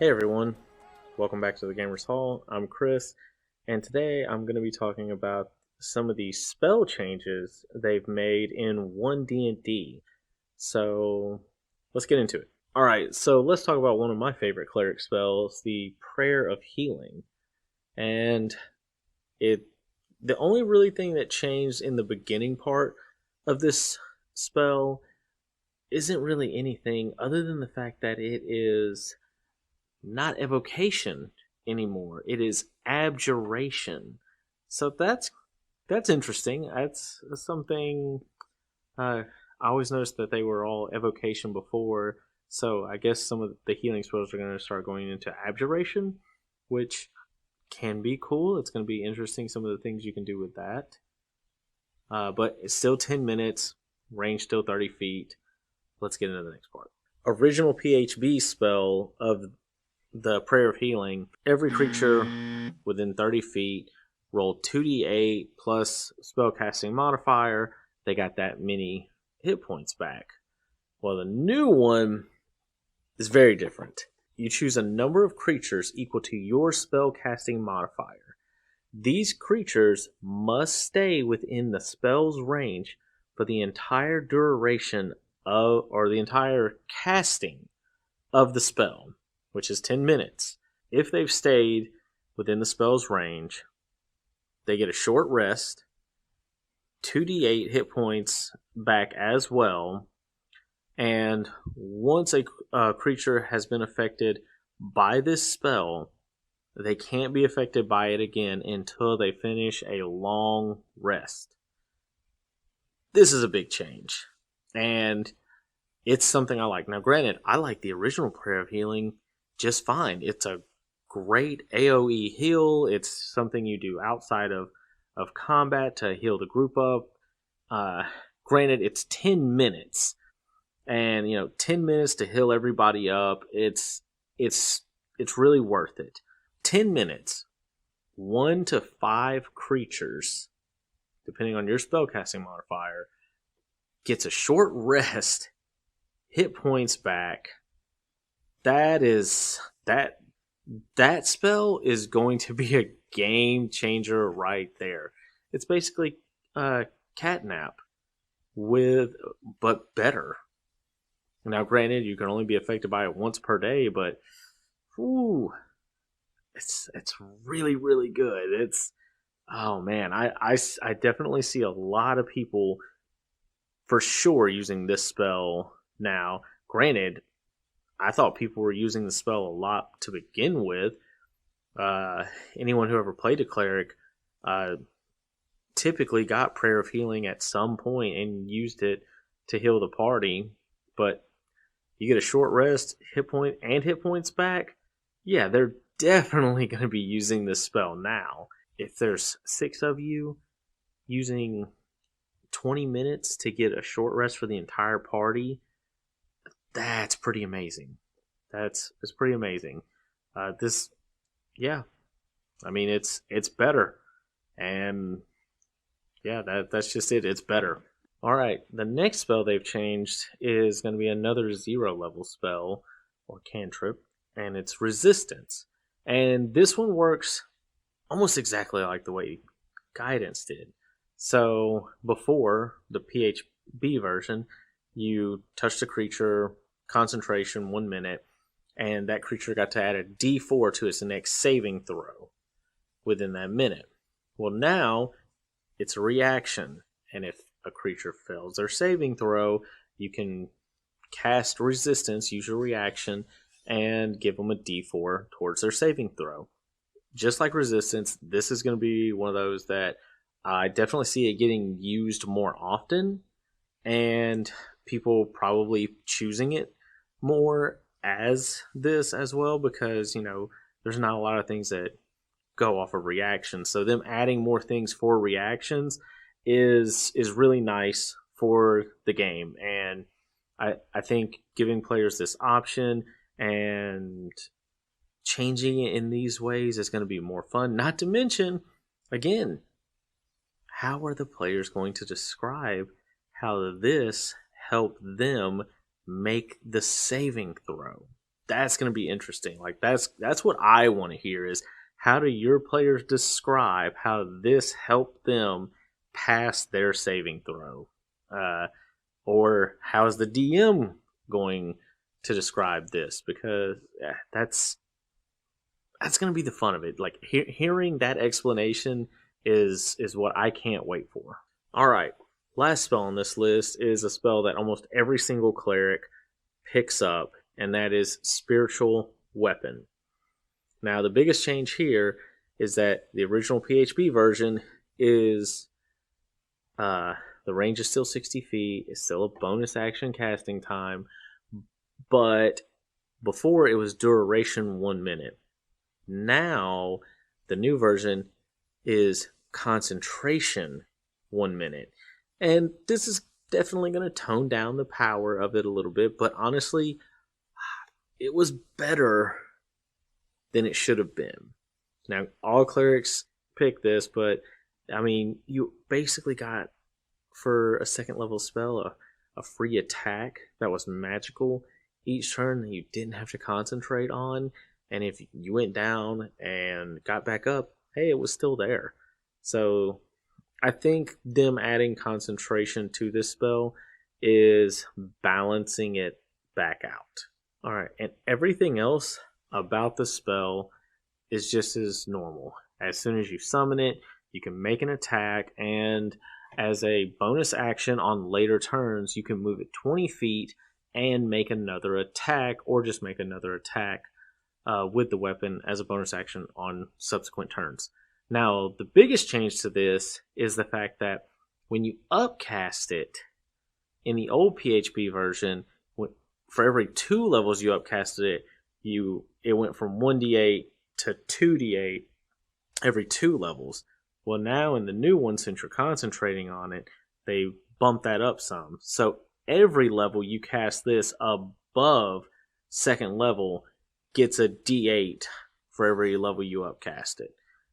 Hey everyone, welcome back to the Gamers Hall. I'm Chris, and today I'm going to be talking about some of the spell changes they've made in ONE D&D. So let's get into it. Alright, so let's talk about one of my favorite cleric spells, the Prayer of Healing. And the only really thing that changed in the beginning part of this spell isn't really anything other than the fact that it is not evocation anymore. It is abjuration. So that's interesting. That's something I always noticed that they were all evocation before. So I guess some of the healing spells are going to start going into abjuration, which can be cool. It's going to be interesting some of the things you can do with that. But it's still 10 minutes, range still 30 feet. Let's get into the next part. Original PHB spell of the Prayer of Healing. Every creature within 30 feet rolled 2d8 plus spellcasting modifier. They got that many hit points back. Well, the new one is very different. You choose a number of creatures equal to your spellcasting modifier. These creatures must stay within the spell's range for the entire duration of, or the entire casting of the spell, which is 10 minutes. If they've stayed within the spell's range, they get a short rest, 2d8 hit points back as well, and once a creature has been affected by this spell, they can't be affected by it again until they finish a long rest. This is a big change, and it's something I like. Now, granted, I like the original Prayer of Healing just fine. It's a great AoE heal. It's something you do outside of combat to heal the group up. Granted, it's 10 minutes, and 10 minutes to heal everybody up. It's really worth it. 10 minutes, 1 to 5 creatures, depending on your spellcasting modifier, gets a short rest, hit points back. That spell is going to be a game changer right there. It's basically catnap but better. Now, granted, you can only be affected by it once per day, but it's really, really good. It's, oh man, I definitely see a lot of people for sure using this spell now. Granted, I thought people were using the spell a lot to begin with. Anyone who ever played a cleric typically got Prayer of Healing at some point and used it to heal the party. But you get a short rest, hit points back. Yeah, they're definitely going to be using this spell now. If there's 6 of you using 20 minutes to get a short rest for the entire party, that's pretty amazing. It's pretty amazing. I mean, it's better, and yeah, that's just it. It's better. All right, the next spell they've changed is going to be another 0 level spell or cantrip, and it's Resistance. And this one works almost exactly like the way Guidance did. So before the PHB version, you touched a creature, concentration 1 minute, and that creature got to add a d4 to its next saving throw within that minute. Well, now it's a reaction, and if a creature fails their saving throw, you can cast Resistance, use your reaction, and give them a d4 towards their saving throw. Just like Resistance, this is going to be one of those that I definitely see it getting used more often, and people probably choosing it more as this as well, because there's not a lot of things that go off of reactions. So them adding more things for reactions is really nice for the game, and I think giving players this option and changing it in these ways is going to be more fun. Not to mention, again, how are the players going to describe how this helped them make the saving throw? that's going to be interesting. Like that's what I want to hear is how do your players describe how this helped them pass their saving throw, or how's the DM going to describe this? Because that's going to be the fun of it. Like hearing that explanation is what I can't wait for. All right, last spell on this list is a spell that almost every single cleric picks up, and that is Spiritual Weapon. Now, the biggest change here is that the original PHP version is the range is still 60 feet. It's still a bonus action casting time, but before it was duration 1 minute. Now, the new version is concentration 1 minute. And this is definitely going to tone down the power of it a little bit, but honestly, it was better than it should have been. Now, all clerics pick this, but I mean, you basically got, for a second level spell, a free attack that was magical each turn that you didn't have to concentrate on. And if you went down and got back up, hey, it was still there. So I think them adding concentration to this spell is balancing it back out. All right, and everything else about the spell is just as normal. As soon as you summon it, you can make an attack, and as a bonus action on later turns, you can move it 20 feet and make another attack, or just make another attack with the weapon as a bonus action on subsequent turns. Now, the biggest change to this is the fact that when you upcast it, in the old PHP version, for every 2 levels you upcasted it, it went from 1d8 to 2d8 every 2 levels. Well, now in the new one, since you're concentrating on it, they bump that up some. So every level you cast this above second level gets a d8 for every level you upcast it.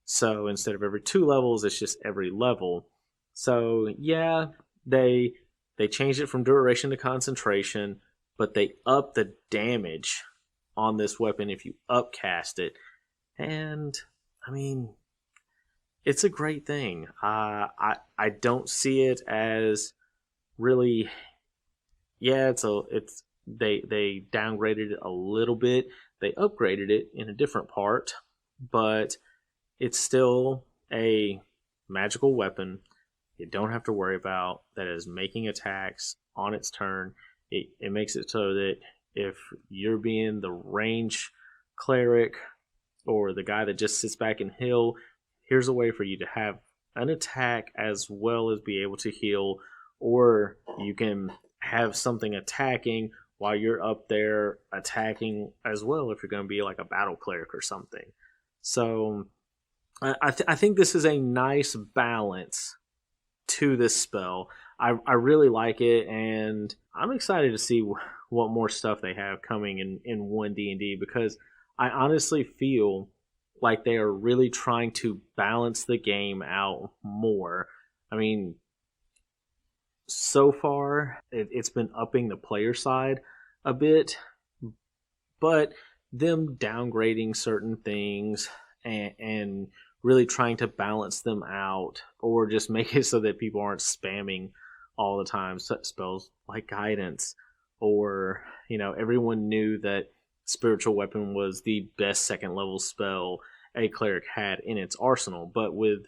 So instead of every 2 levels, it's just every level. So yeah, they changed it from duration to concentration, but they up the damage on this weapon if you upcast it. And I mean, it's a great thing. I don't see it as really. Yeah, they downgraded it a little bit. They upgraded it in a different part, but it's still a magical weapon. You don't have to worry about that is making attacks on its turn. It makes it so that if you're being the range cleric or the guy that just sits back and heal, here's a way for you to have an attack as well as be able to heal, or you can have something attacking while you're up there attacking as well if you're going to be like a battle cleric or something. So I think this is a nice balance to this spell. I really like it, and I'm excited to see what more stuff they have coming in ONE D&D, because I honestly feel like they are really trying to balance the game out more. I mean, so far it's been upping the player side a bit, but them downgrading certain things and really trying to balance them out, or just make it so that people aren't spamming all the time spells like guidance, or everyone knew that Spiritual Weapon was the best second level spell a cleric had in its arsenal. But with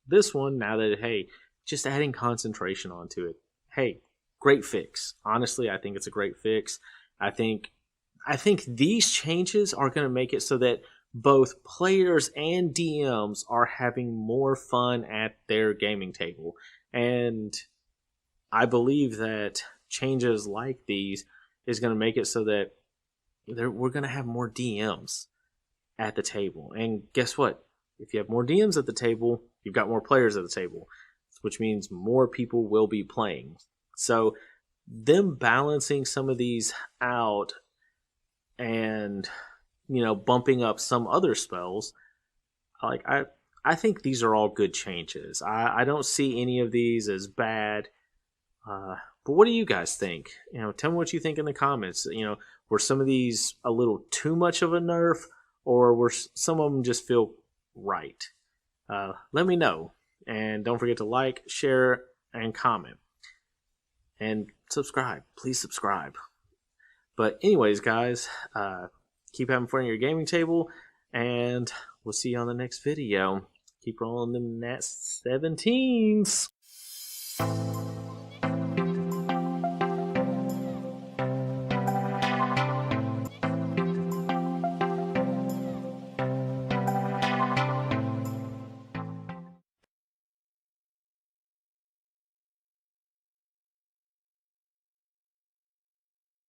this one, now that, hey, just adding concentration onto it, hey, great fix. Honestly, I think it's a great fix. I think these changes are going to make it so that both players and DMs are having more fun at their gaming table. And I believe that changes like these is going to make it so that we're going to have more DMs at the table. And guess what? If you have more DMs at the table, you've got more players at the table, which means more people will be playing. So them balancing some of these out and bumping up some other spells, like I think these are all good changes. I don't see any of these as bad. But what do you guys think? Tell me what you think in the comments. Were some of these a little too much of a nerf, or were some of them just feel right? Let me know. And don't forget to like, share, and comment. And subscribe. Please subscribe. But anyways, guys, keep having fun at your gaming table, and we'll see you on the next video. Keep rolling them Nat 17s.